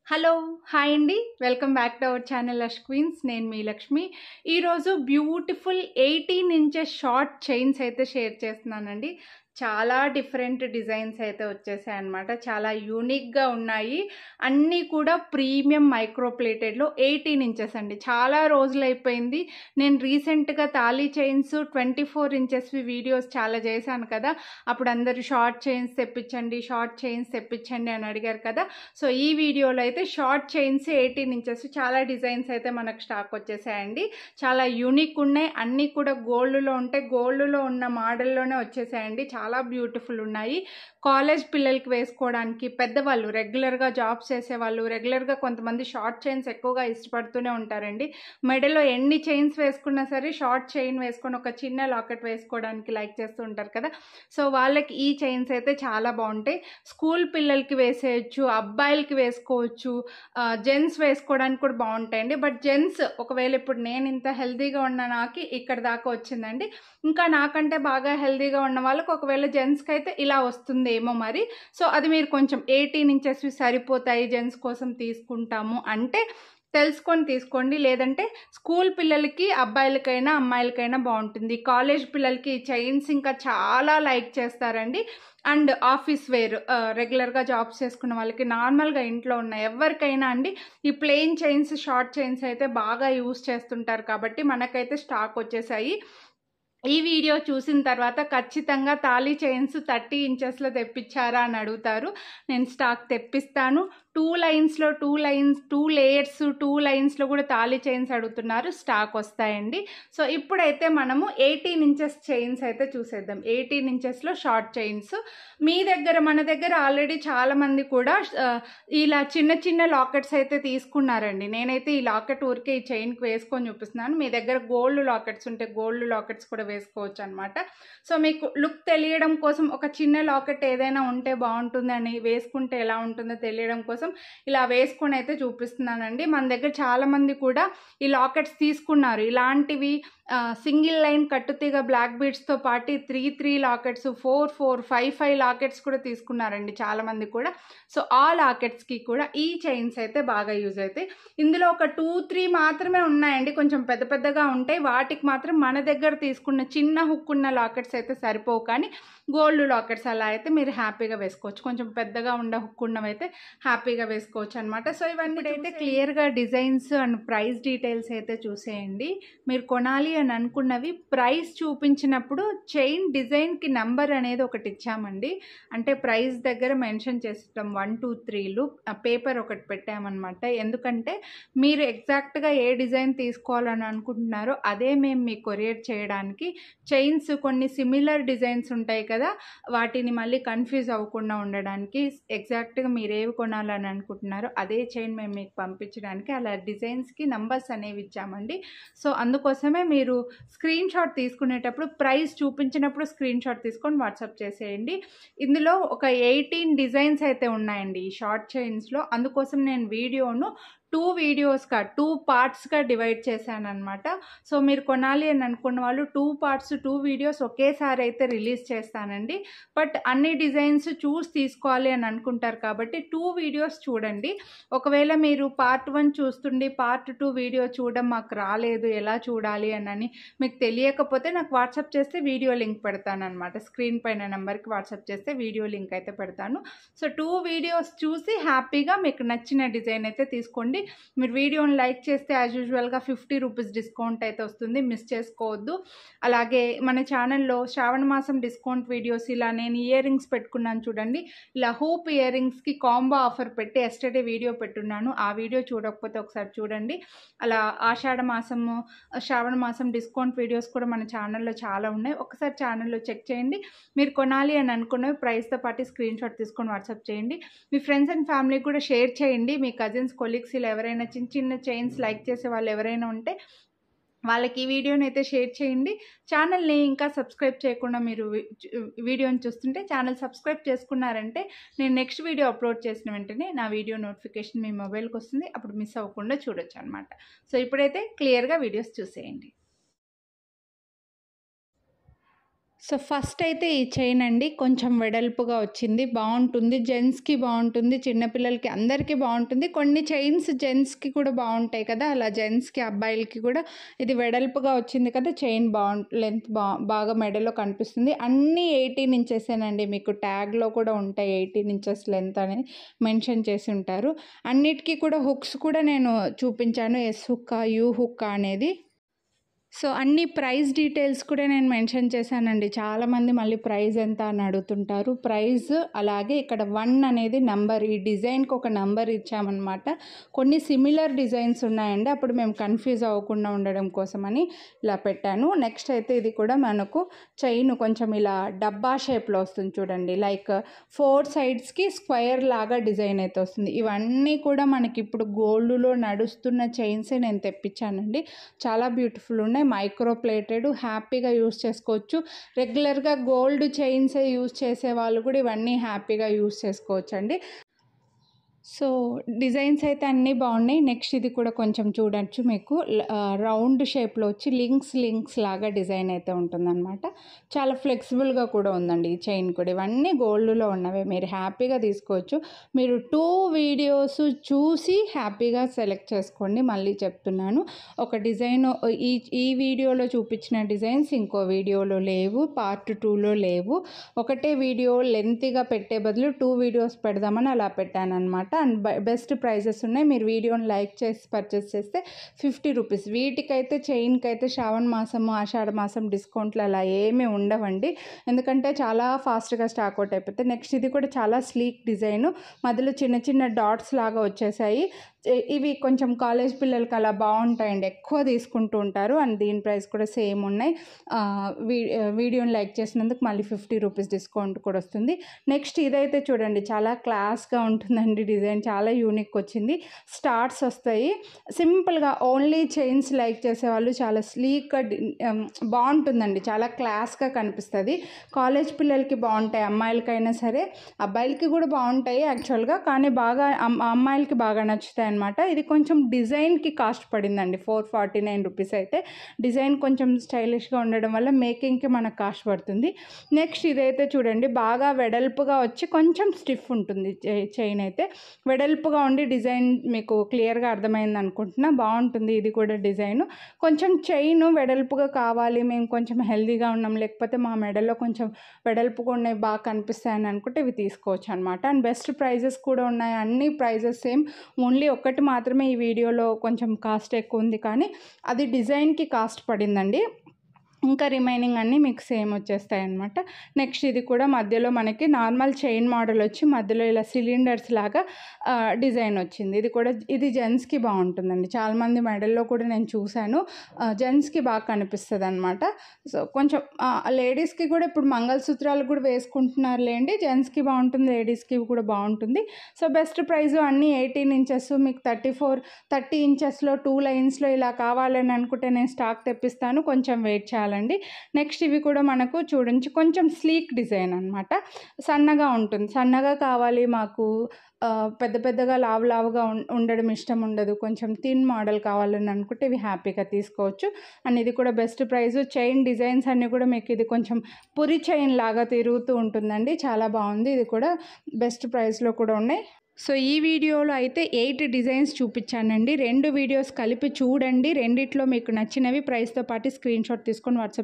Hello! Hi అండి. Welcome back to our channel Lush Queens. నేను మీ లక్ష్మి. ఈరోజు బ్యూటిఫుల్ 18 ఇంచెస్ షార్ట్ చైన్స్ అయితే షేర్ చేస్తున్నానండి. చాలా డిఫరెంట్ డిజైన్స్ అయితే వచ్చేసాయన్నమాట. చాలా యూనిక్‌గా ఉన్నాయి. అన్నీ కూడా ప్రీమియం మైక్రో ప్లేటెడ్‌లో 18 ఇంచెస్ అండి. చాలా రోజులైపోయింది. నేను రీసెంట్‌గా తాళీ చైన్స్ 24 ఇంచెస్‌వి వీడియోస్ చాలా చేశాను కదా! అప్పుడు అందరూ షార్ట్ చైన్స్ తెప్పించండి, షార్ట్ చైన్స్ తెప్పించండి అని అడిగారు కదా! సో ఈ వీడియోలో అయితే షార్ట్ చైన్స్ 18 ఇంచెస్ చాలా డిజైన్స్ అయితే మనకు స్టాక్ వచ్చేసాయండి. చాలా యూనిక్ ఉన్నాయి. అన్నీ కూడా గోల్డ్‌లో ఉంటాయి. గోల్డ్‌లో ఉన్న మోడల్‌లోనే వచ్చేసాయండి. చాలా బ్యూటిఫుల్ ఉన్నాయి. కాలేజ్ పిల్లలకి వేసుకోవడానికి, పెద్దవాళ్ళు రెగ్యులర్‌గా జాబ్స్ చేసేవాళ్ళు, రెగ్యులర్‌గా కొంతమంది షార్ట్ చైన్స్ ఎక్కువగా ఇష్టపడుతూనే ఉంటారండి. మెడలో ఎన్ని చైన్స్ వేసుకున్నా సరే షార్ట్ చైన్ వేసుకొని ఒక చిన్న లాకెట్ వేసుకోవడానికి లైక్ చేస్తూ ఉంటారు కదా! సో వాళ్ళకి ఈ చైన్స్ అయితే చాలా బాగుంటాయి. స్కూల్ పిల్లలకి వేసేయచ్చు, అబ్బాయిలకి వేసుకోవచ్చు, జెంట్స్ వేసుకోవడానికి కూడా బాగుంటాయండి. బట్ జెంట్స్ ఒకవేళ ఇప్పుడు నేను ఇంత హెల్తీగా ఉన్న నాకు ఇక్కడ దాకా వచ్చిందండి. ఇంకా నాకంటే బాగా హెల్తీగా ఉన్న వాళ్ళకి ఒకవేళ జెంట్స్కి అయితే ఇలా వస్తుందేమో మరి. సో అది మీరు కొంచెం 18 ఇంచెస్వి సరిపోతాయి జెంట్స్ కోసం తీసుకుంటాము అంటే తెలుసుకొని తీసుకోండి. లేదంటే స్కూల్ పిల్లలకి అబ్బాయిలకైనా అమ్మాయిలకైనా బాగుంటుంది. కాలేజ్ పిల్లలకి చైన్స్ ఇంకా చాలా లైక్ చేస్తారండి. అండ్ ఆఫీస్ వేర్ రెగ్యులర్‌గా జాబ్స్ చేసుకున్న వాళ్ళకి, నార్మల్‌గా ఇంట్లో ఉన్న ఎవరికైనా అండి ఈ ప్లెయిన్ చైన్స్, షార్ట్ చైన్స్ అయితే బాగా యూజ్ చేస్తుంటారు కాబట్టి మనకైతే స్టాక్ వచ్చేసాయి. ఈ వీడియో చూసిన తర్వాత ఖచ్చితంగా తాళీ చైన్స్ 30 ఇంచెస్‌లో తెప్పించారా అని అడుగుతారు. నేను స్టాక్ తెప్పిస్తాను. 2 లైన్స్‌లో 2 లైన్స్, 2 లేయర్స్, 2 లైన్స్‌లో కూడా తాళీ చైన్స్ అడుగుతున్నారు. స్టాక్ వస్తాయండి. సో ఇప్పుడైతే మనము 18 ఇంచెస్ చైన్స్ అయితే చూసేద్దాం. 18 ఇంచెస్‌లో షార్ట్ చైన్స్. మీ దగ్గర మన దగ్గర ఆల్రెడీ చాలామంది కూడా ఇలా చిన్న చిన్న లాకెట్స్ అయితే తీసుకున్నారండి. నేనైతే ఈ లాకెట్ ఊరికే ఈ చైన్‌కి వేసుకొని చూపిస్తున్నాను. మీ దగ్గర గోల్డ్ లాకెట్స్ ఉంటే గోల్డ్ లాకెట్స్ కూడా వేసుకోవచ్చు అనమాట. సో మీకు లుక్ తెలియడం కోసం ఒక చిన్న లాకెట్ ఏదైనా ఉంటే బాగుంటుందని, వేసుకుంటే ఎలా ఉంటుందో తెలియడం కోసం ఇలా వేసుకొని అయితే చూపిస్తున్నానండి. మన దగ్గర చాలామంది కూడా ఈ లాకెట్స్ తీసుకున్నారు. ఇలాంటివి సింగిల్ లైన్ కట్టుతీగ బ్లాక్ బీడ్స్తో పాటు 3 లాకెట్స్, 4 లాకెట్స్ కూడా తీసుకున్నారండి చాలామంది కూడా. సో ఆ లాకెట్స్కి కూడా ఈ చైన్స్ అయితే బాగా యూజ్ అవుతాయి. ఇందులో ఒక 2, 3 మాత్రమే ఉన్నాయండి. కొంచెం పెద్ద పెద్దగా ఉంటాయి. వాటికి మాత్రం మన దగ్గర తీసుకున్న చిన్న హుక్ ఉన్న లాకెట్స్ అయితే సరిపోవు, కానీ గోల్డ్ లాకెట్స్ అలా అయితే మీరు హ్యాపీగా వేసుకోవచ్చు. కొంచెం పెద్దగా ఉండే హుక్ ఉన్నవైతే హ్యాపీగా వేసుకోవచ్చు అనమాట. సో ఇవన్నీ అయితే క్లియర్గా డిజైన్స్ అండ్ ప్రైస్ డీటెయిల్స్ అయితే చూసేయండి. మీరు కొనాలి అని అనుకున్నవి ప్రైస్ చూపించినప్పుడు చైన్ డిజైన్కి నెంబర్ అనేది ఒకటి ఇచ్చామండి. అంటే ప్రైస్ దగ్గర మెన్షన్ చేస్తాం 1, 2, 3లు పేపర్ ఒకటి పెట్టామన్నమాట. ఎందుకంటే మీరు ఎగ్జాక్ట్గా ఏ డిజైన్ తీసుకోవాలని అనుకుంటున్నారో అదే మేము మీకు కొరియర్ చేయడానికి. చైన్స్ కొన్ని సిమిలర్ డిజైన్స్ ఉంటాయి కదా, వాటిని మళ్ళీ కన్ఫ్యూజ్ అవ్వకుండా ఉండడానికి ఎగ్జాక్ట్గా మీరు ఏవి కొనాలని అనుకుంటున్నారో అదే చైన్ మేము మీకు పంపించడానికి అలా డిజైన్స్కి నంబర్స్ అనేవి ఇచ్చామండి. సో అందుకోసమే మీరు స్క్రీన్ షాట్ తీసుకునేటప్పుడు ప్రైస్ చూపించినప్పుడు స్క్రీన్ షాట్ తీసుకొని వాట్సాప్ చేసేయండి. ఇందులో ఒక 18 డిజైన్స్ అయితే ఉన్నాయండి ఈ షార్ట్ చైన్స్లో. అందుకోసం నేను వీడియోను 2 పార్ట్స్గా డివైడ్ చేశాను అనమాట. సో మీరు కొనాలి అని అనుకున్న వాళ్ళు 2 పార్ట్స్ 2 వీడియోస్ ఒకేసారి అయితే రిలీజ్ చేస్తానండి. బట్ అన్ని డిజైన్స్ చూసి తీసుకోవాలి అని అనుకుంటారు కాబట్టి 2 వీడియోస్ చూడండి. ఒకవేళ మీరు పార్ట్ 1 చూస్తుండి పార్ట్ 2 వీడియో చూడడం మాకు రాలేదు, ఎలా చూడాలి అని మీకు తెలియకపోతే నాకు వాట్సాప్ చేస్తే వీడియో లింక్ పెడతాను అనమాట. స్క్రీన్ పైన నెంబర్కి వాట్సాప్ చేస్తే వీడియో లింక్ అయితే పెడతాను. సో 2 వీడియోస్ చూసి హ్యాపీగా మీకు నచ్చిన డిజైన్ అయితే తీసుకోండి. మీరు వీడియోని లైక్ చేస్తే యాజ్ యూజువల్గా 50 రూపీస్ డిస్కౌంట్ అయితే వస్తుంది, మిస్ చేసుకోవద్దు. అలాగే మన ఛానల్లో శ్రావణ మాసం డిస్కౌంట్ వీడియోస్, ఇలా నేను ఇయర్ రింగ్స్ పెట్టుకున్నాను చూడండి, ఇలా హూప్ ఇయర్ రింగ్స్కి కాంబో ఆఫర్ పెట్టి ఎస్టర్డే వీడియో పెట్టున్నాను. ఆ వీడియో చూడకపోతే ఒకసారి చూడండి. అలా శ్రావణ మాసం డిస్కౌంట్ వీడియోస్ కూడా మన ఛానల్లో చాలా ఉన్నాయి. ఒకసారి ఛానల్లో చెక్ చేయండి. మీరు కొనాలి అని అనుకున్నవి ప్రైస్తో పాటు స్క్రీన్ షాట్ తీసుకొని వాట్సాప్ చేయండి. మీ ఫ్రెండ్స్ అండ్ ఫ్యామిలీకి కూడా షేర్ చేయండి. మీ కజిన్స్, కొలీగ్స్ ఇలా ఎవరైనా చిన్న చిన్న చైన్స్ లైక్ చేసే వాళ్ళు ఎవరైనా ఉంటే వాళ్ళకి ఈ వీడియోని అయితే షేర్ చేయండి. ఛానల్ని ఇంకా సబ్స్క్రైబ్ చేయకుండా మీరు వీడియోని చూస్తుంటే ఛానల్ సబ్స్క్రైబ్ చేసుకున్నారంటే నేను నెక్స్ట్ వీడియో అప్లోడ్ చేసిన వెంటనే నా వీడియో నోటిఫికేషన్ మీ మొబైల్కి వస్తుంది. అప్పుడు మిస్ అవ్వకుండా చూడొచ్చు అనమాట. సో ఇప్పుడైతే క్లియర్గా వీడియోస్ చూసేయండి. సో ఫస్ట్ అయితే ఈ చైన్ అండి కొంచెం వెడల్పుగా వచ్చింది, బాగుంటుంది, జెంట్స్కి బాగుంటుంది, చిన్నపిల్లలకి అందరికీ బాగుంటుంది. కొన్ని చైన్స్ జెంట్స్కి కూడా బాగుంటాయి కదా, అలా జెంట్స్కి అబ్బాయిలకి కూడా ఇది వెడల్పుగా వచ్చింది కదా, చైన్ లెంత్ బాగా మెడలో కనిపిస్తుంది. అన్నీ 18 ఇంచెసేనండి, మీకు ట్యాగ్లో కూడా ఉంటాయి 18 ఇంచెస్ లెంత్ అనేది మెన్షన్ చేసి ఉంటారు. అన్నిటికీ కూడా హుక్స్ కూడా నేను చూపించాను, ఎస్ హుక్కా యూ హుక్కా అనేది. సో అన్ని ప్రైస్ డీటెయిల్స్ కూడా నేను మెన్షన్ చేశానండి. చాలామంది మళ్ళీ ప్రైస్ ఎంత అని అడుగుతుంటారు. ప్రైస్ అలాగే ఇక్కడ 1 అనేది నంబర్, ఈ డిజైన్కి ఒక నంబర్ ఇచ్చామన్నమాట. కొన్ని సిమిలర్ డిజైన్స్ ఉన్నాయండి, అప్పుడు మేము కన్ఫ్యూజ్ అవ్వకుండా ఉండడం కోసమని ఇలా పెట్టాను. నెక్స్ట్ అయితే ఇది కూడా మనకు చైన్ కొంచెం ఇలా డబ్బా షేప్లో వస్తుంది చూడండి, లైక్ 4 సైడ్స్కి స్క్వేర్ లాగా డిజైన్ అయితే వస్తుంది. ఇవన్నీ కూడా మనకి ఇప్పుడు గోల్డ్లో నడుస్తున్న చైన్సే నేను తెప్పించానండి. చాలా బ్యూటిఫుల్ ఉన్నాయి, మైక్రో ప్లేటెడ్, హ్యాపీగా యూస్ చేసుకోవచ్చు. రెగ్యులర్గా గోల్డ్ చైన్సే యూస్ చేసే వాళ్ళు కూడా ఇవన్నీ హ్యాపీగా యూస్ చేసుకోవచ్చు అండి. సో డిజైన్స్ అయితే అన్నీ బాగున్నాయి. నెక్స్ట్ ఇది కూడా కొంచెం చూడొచ్చు, మీకు రౌండ్ షేప్లో వచ్చి లింక్స్ లాగా డిజైన్ అయితే ఉంటుందన్నమాట. చాలా ఫ్లెక్సిబుల్గా కూడా ఉందండి ఈ చైన్ కూడా. ఇవన్నీ గోల్డ్లో ఉన్నవే, మీరు హ్యాపీగా తీసుకోవచ్చు. మీరు 2 వీడియోస్ చూసి హ్యాపీగా సెలెక్ట్ చేసుకోండి. మళ్ళీ చెప్తున్నాను, ఒక డిజైన్ ఈ వీడియోలో చూపించిన డిజైన్స్ ఇంకో వీడియోలో లేవు, పార్ట్ 2లో లేవు. ఒకటే వీడియో లెంతీగా పెట్టే బదులు 2 వీడియోస్ పెడదామని అలా పెట్టాను అనమాట. అండ్ బెస్ట్ ప్రైజెస్ ఉన్నాయి. మీరు వీడియోని లైక్ చేసి పర్చేస్ చేస్తే 50 రూపీస్. వీటికైతే చైన్కి అయితే శ్రావణ మాసము ఆషాఢ మాసం డిస్కౌంట్లు అలా ఏమీ ఉండవండి, ఎందుకంటే చాలా ఫాస్ట్గా స్టాక్ అవుట్ అయిపోతాయి. నెక్స్ట్ ఇది కూడా చాలా స్లీక్ డిజైను, మధ్యలో చిన్న చిన్న డాట్స్ లాగా వచ్చేసాయి. ఇవి కొంచెం కాలేజ్ పిల్లలకి అలా బాగుంటాయండి, ఎక్కువ తీసుకుంటూ ఉంటారు. అండ్ దీని ప్రైస్ కూడా సేమ్ ఉన్నాయి. వీడియోని లైక్ చేసినందుకు మళ్ళీ 50 రూపీస్ డిస్కౌంట్ కూడా వస్తుంది. నెక్స్ట్ ఇదైతే చూడండి, చాలా క్లాస్గా ఉంటుందండి డిజైన్, చాలా యూనిక్ వచ్చింది. స్టార్స్ వస్తాయి సింపుల్గా, ఓన్లీ చైన్స్ లైక్ చేసేవాళ్ళు చాలా స్లీక్గా బాగుంటుందండి, చాలా క్లాస్గా కనిపిస్తుంది. కాలేజ్ పిల్లలకి బాగుంటాయి, అమ్మాయిలకైనా సరే అబ్బాయిలకి కూడా బాగుంటాయి యాక్చువల్గా, కానీ బాగా అమ్మాయిలకి బాగా నచ్చుతాయి అనమాట. ఇది కొంచెం డిజైన్కి కాస్ట్ పడిందండి 449 రూపీస్. అయితే డిజైన్ కొంచెం స్టైలిష్గా ఉండడం వల్ల మేకింగ్కి మనకు కాస్ట్ పడుతుంది. నెక్స్ట్ ఇదైతే చూడండి, బాగా వెడల్పుగా వచ్చి కొంచెం స్టిఫ్ ఉంటుంది చైన్ అయితే, వెడల్పుగా ఉండి డిజైన్ మీకు క్లియర్గా అర్థమైంది అనుకుంటున్నా, బాగుంటుంది. ఇది కూడా డిజైన్ కొంచెం చైన్ వెడల్పుగా కావాలి, మేము కొంచెం హెల్దీగా ఉన్నాం, లేకపోతే మా మెడలో కొంచెం వెడల్పుగా ఉన్నాయి బాగా కనిపిస్తాయని అనుకుంటే ఇవి తీసుకోవచ్చు అనమాట. అండ్ బెస్ట్ ప్రైజెస్ కూడా ఉన్నాయి, అన్ని ప్రైజెస్ సేమ్. ఓన్లీ ఒకటి మాత్రమే ఈ వీడియోలో కొంచెం కాస్ట్ ఎక్కువ ఉంది, కానీ అది డిజైన్కి కాస్ట్ పడిందండి. ఇంకా రిమైనింగ్ అన్నీ మీకు సేమ్ వచ్చేస్తాయి అనమాట. నెక్స్ట్ ఇది కూడా మధ్యలో మనకి నార్మల్ చైన్ మోడల్ వచ్చి మధ్యలో ఇలా సిలిండర్స్ లాగా డిజైన్ వచ్చింది. ఇది జెంట్స్కి బాగుంటుందండి, చాలామంది మెడల్లో కూడా నేను చూశాను, జెంట్స్కి బాగా కనిపిస్తుంది అనమాట. సో కొంచెం లేడీస్కి కూడా ఇప్పుడు మంగళసూత్రాలు కూడా వేసుకుంటున్నారులేండి, జెంట్స్కి బాగుంటుంది, లేడీస్కి కూడా బాగుంటుంది. సో బెస్ట్ ప్రైస్ అన్నీ 18 ఇంచెస్, మీకు 30 ఇంచెస్లో 2 లైన్స్లో ఇలా కావాలని అనుకుంటే నేను స్టాక్ తెప్పిస్తాను, కొంచెం వెయిట్ చేయాలి. నెక్స్ట్ ఇవి కూడా మనకు చూడండి, కొంచెం స్లీక్ డిజైన్ అనమాట, సన్నగా ఉంటుంది. సన్నగా కావాలి మాకు, పెద్దగా లావుగా ఉండడం ఇష్టం ఉండదు, కొంచెం థిన్ మోడల్ కావాలని అనుకుంటే ఇవి హ్యాపీగా తీసుకోవచ్చు. అండ్ ఇది కూడా బెస్ట్ ప్రైస్. చైన్ డిజైన్స్ అన్నీ కూడా మీకు ఇది కొంచెం పురి చైన్ లాగా తిరుగుతూ ఉంటుందండి, చాలా బాగుంది. ఇది కూడా బెస్ట్ ప్రైస్లో కూడా ఉన్నాయి. సో ఈ వీడియోలో అయితే 8 డిజైన్స్ చూపించానండి. 2 వీడియోస్ కలిపి చూడండి, రెండిట్లో మీకు నచ్చినవి ప్రైస్తో పాటు స్క్రీన్ షాట్ తీసుకొని వాట్సాప్